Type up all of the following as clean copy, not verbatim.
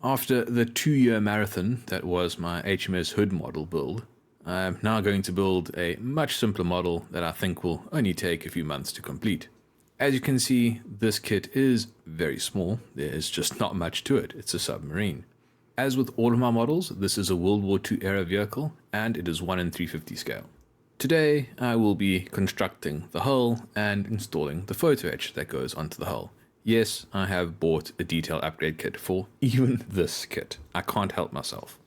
After the 2-year marathon that was my HMS Hood model build, I'm now going to build a much simpler model that I think will only take a few months to complete. As you can see, this kit is very small. There's just not much to it. It's a submarine. As with all of my models, this is a World War II era vehicle and it is 1 in 350 scale. Today, I will be constructing the hull and installing the photo etch that goes onto the hull. Yes, I have bought a detail upgrade kit for even this kit. I can't help myself.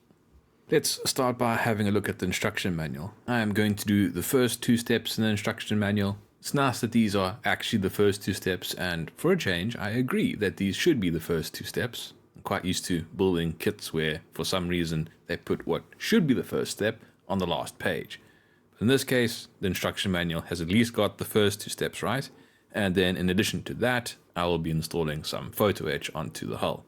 Let's start by having a look at the instruction manual. I am going to do the first 2 steps in the instruction manual. It's nice that these are actually the first 2 steps, and for a change, I agree that these should be the first 2 steps. I'm quite used to building kits where, for some reason, they put what should be the first step on the last page. In this case, the instruction manual has at least got the first 2 steps right, and then in addition to that, I will be installing some photo etch onto the hull.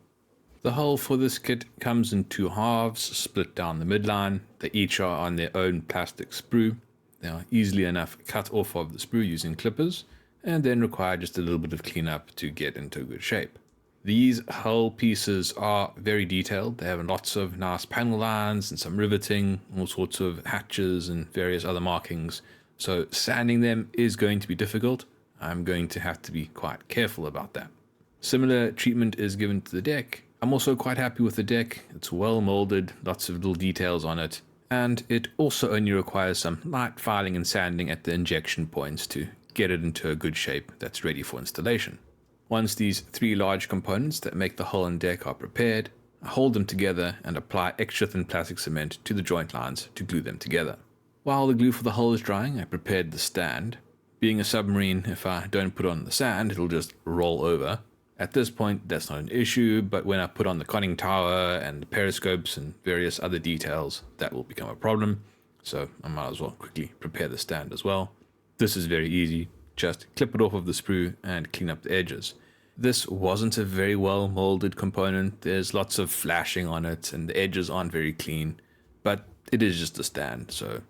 The hull for this kit comes in 2 halves, split down the midline. They each are on their own plastic sprue. They are easily enough cut off of the sprue using clippers, and then require just a little bit of cleanup to get into good shape. These hull pieces are very detailed. They have lots of nice panel lines and some riveting, all sorts of hatches and various other markings. So sanding them is going to be difficult. I'm going to have to be quite careful about that. Similar treatment is given to the deck. I'm also quite happy with the deck. It's well molded, lots of little details on it, and it also only requires some light filing and sanding at the injection points to get it into a good shape that's ready for installation. Once these 3 large components that make the hull and deck are prepared, I hold them together and apply extra thin plastic cement to the joint lines to glue them together. While the glue for the hull is drying, I prepared the stand. Being a submarine, if I don't put on the sand, it'll just roll over. At this point, that's not an issue, but when I put on the conning tower and the periscopes and various other details, that will become a problem. So I might as well quickly prepare the stand as well. This is very easy. Just clip it off of the sprue and clean up the edges. This wasn't a very well molded component. There's lots of flashing on it and the edges aren't very clean, but it is just a stand, so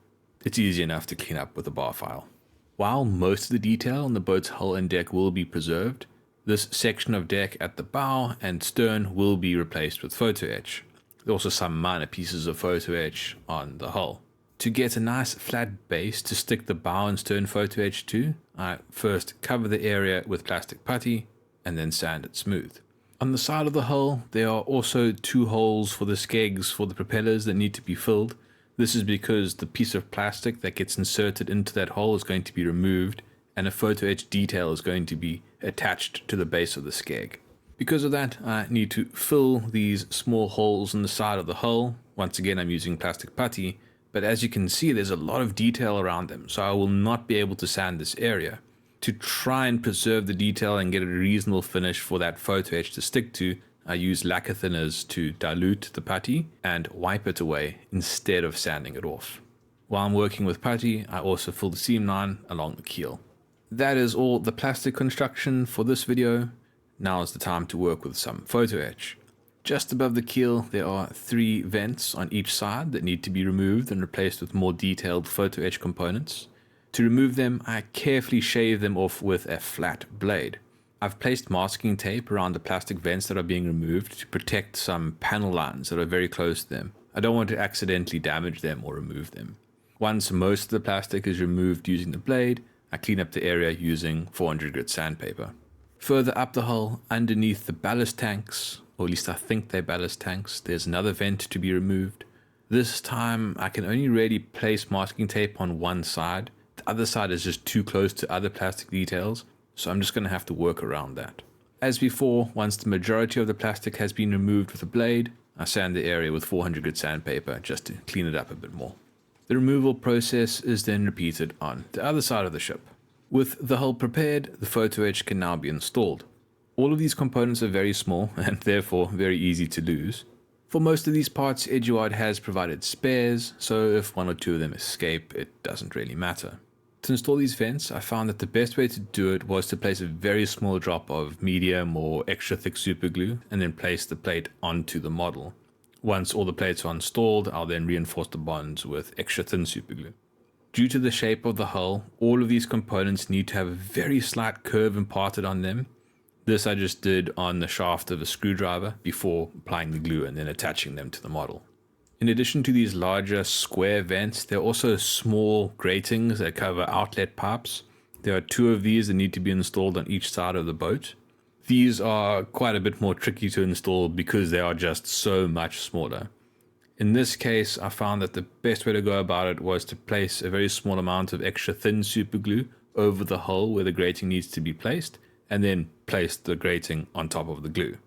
it's easy enough to clean up with a bar file. While most of the detail on the boat's hull and deck will be preserved, this section of deck at the bow and stern will be replaced with photo etch. There are also some minor pieces of photo etch on the hull. To get a nice flat base to stick the bow and stern photo etch to, I first cover the area with plastic putty and then sand it smooth. On the side of the hull, there are also 2 holes for the skegs for the propellers that need to be filled. This is because the piece of plastic that gets inserted into that hole is going to be removed, and a photo etch detail is going to be attached to the base of the skeg. Because of that, I need to fill these small holes in the side of the hull. Once again, I'm using plastic putty, but as you can see, there's a lot of detail around them, so I will not be able to sand this area. To try and preserve the detail and get a reasonable finish for that photo etch to stick to, I use lacquer thinners to dilute the putty and wipe it away instead of sanding it off. While I'm working with putty, I also fill the seam line along the keel. That is all the plastic construction for this video. Now is the time to work with some photo etch. Just above the keel, there are 3 vents on each side that need to be removed and replaced with more detailed photo etch components. To remove them, I carefully shave them off with a flat blade. I've placed masking tape around the plastic vents that are being removed to protect some panel lines that are very close to them. I don't want to accidentally damage them or remove them. Once most of the plastic is removed using the blade, I clean up the area using 400 grit sandpaper. Further up the hull, underneath the ballast tanks, or at least I think they're ballast tanks, there's another vent to be removed. This time I can only really place masking tape on one side. The other side is just too close to other plastic details, so I'm just going to have to work around that. As before, once the majority of the plastic has been removed with a blade, I sand the area with 400 grit sandpaper just to clean it up a bit more. The removal process is then repeated on the other side of the ship. With the hull prepared, the photo etch can now be installed. All of these components are very small and therefore very easy to lose. For most of these parts, Eduard has provided spares, so if 1 or 2 of them escape, it doesn't really matter. To install these vents, I found that the best way to do it was to place a very small drop of medium or extra thick superglue and then place the plate onto the model. Once all the plates are installed, I'll then reinforce the bonds with extra thin superglue. Due to the shape of the hull, all of these components need to have a very slight curve imparted on them. This I just did on the shaft of a screwdriver before applying the glue and then attaching them to the model. In addition to these larger square vents, there are also small gratings that cover outlet pipes. There are 2 of these that need to be installed on each side of the boat. These are quite a bit more tricky to install because they are just so much smaller. In this case, I found that the best way to go about it was to place a very small amount of extra thin super glue over the hole where the grating needs to be placed, and then place the grating on top of the glue.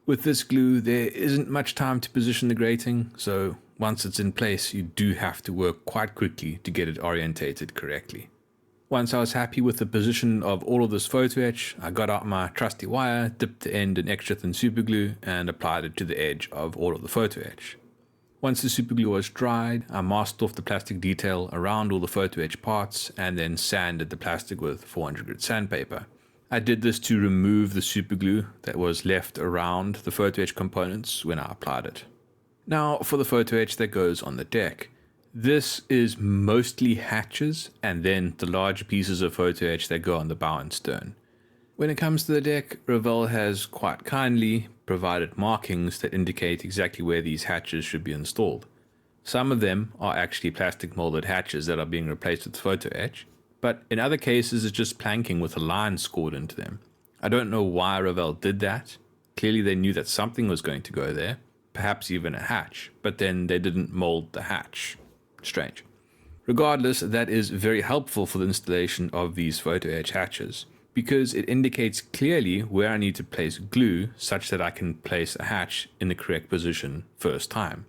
With this glue, there isn't much time to position the grating, so once it's in place, you do have to work quite quickly to get it orientated correctly. Once I was happy with the position of all of this photo etch, I got out my trusty wire, dipped the end in extra thin super glue, and applied it to the edge of all of the photo etch. Once the super glue was dried, I masked off the plastic detail around all the photo etch parts and then sanded the plastic with 400 grit sandpaper. I did this to remove the super glue that was left around the photo etch components when I applied it. Now for the photo etch that goes on the deck. This is mostly hatches and then the larger pieces of photo etch that go on the bow and stern. When it comes to the deck, Revell has quite kindly provided markings that indicate exactly where these hatches should be installed. Some of them are actually plastic molded hatches that are being replaced with photo etch, but in other cases it's just planking with a line scored into them. I don't know why Revell did that. Clearly they knew that something was going to go there, perhaps even a hatch, but then they didn't mold the hatch. Strange. Regardless, that is very helpful for the installation of these photo etch hatches, because it indicates clearly where I need to place glue such that I can place a hatch in the correct position first time.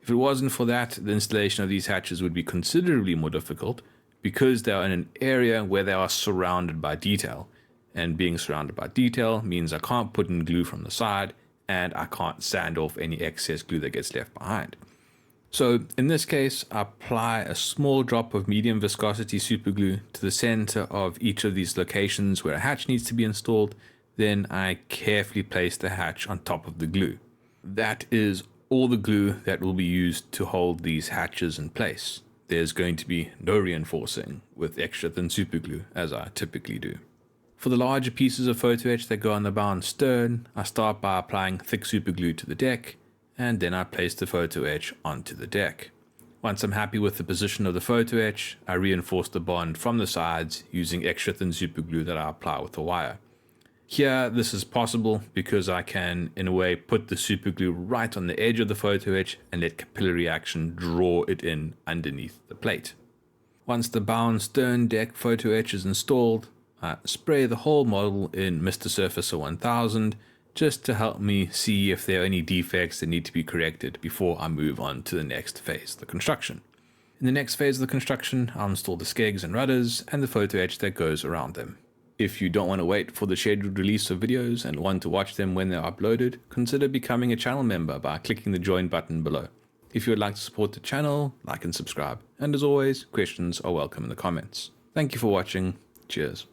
If it wasn't for that, the installation of these hatches would be considerably more difficult because they are in an area where they are surrounded by detail, and being surrounded by detail means I can't put in glue from the side and I can't sand off any excess glue that gets left behind. So in this case, I apply a small drop of medium viscosity super glue to the center of each of these locations where a hatch needs to be installed. Then I carefully place the hatch on top of the glue. That is all the glue that will be used to hold these hatches in place. There's going to be no reinforcing with extra thin super glue, as I typically do. For the larger pieces of photo etch that go on the bow and stern, I start by applying thick super glue to the deck, and then I place the photo etch onto the deck. Once I'm happy with the position of the photo etch, I reinforce the bond from the sides using extra thin super glue that I apply with the wire. Here, this is possible because I can, in a way, put the super glue right on the edge of the photo etch and let capillary action draw it in underneath the plate. Once the bow and stern deck photo etch is installed, I spray the whole model in Mr. Surfacer 1000 just to help me see if there are any defects that need to be corrected before I move on to the next phase of the construction. In the next phase of the construction, I'll install the skegs and rudders and the photo etch that goes around them. If you don't want to wait for the scheduled release of videos and want to watch them when they're uploaded, consider becoming a channel member by clicking the join button below. If you would like to support the channel, like and subscribe. And as always, questions are welcome in the comments. Thank you for watching. Cheers.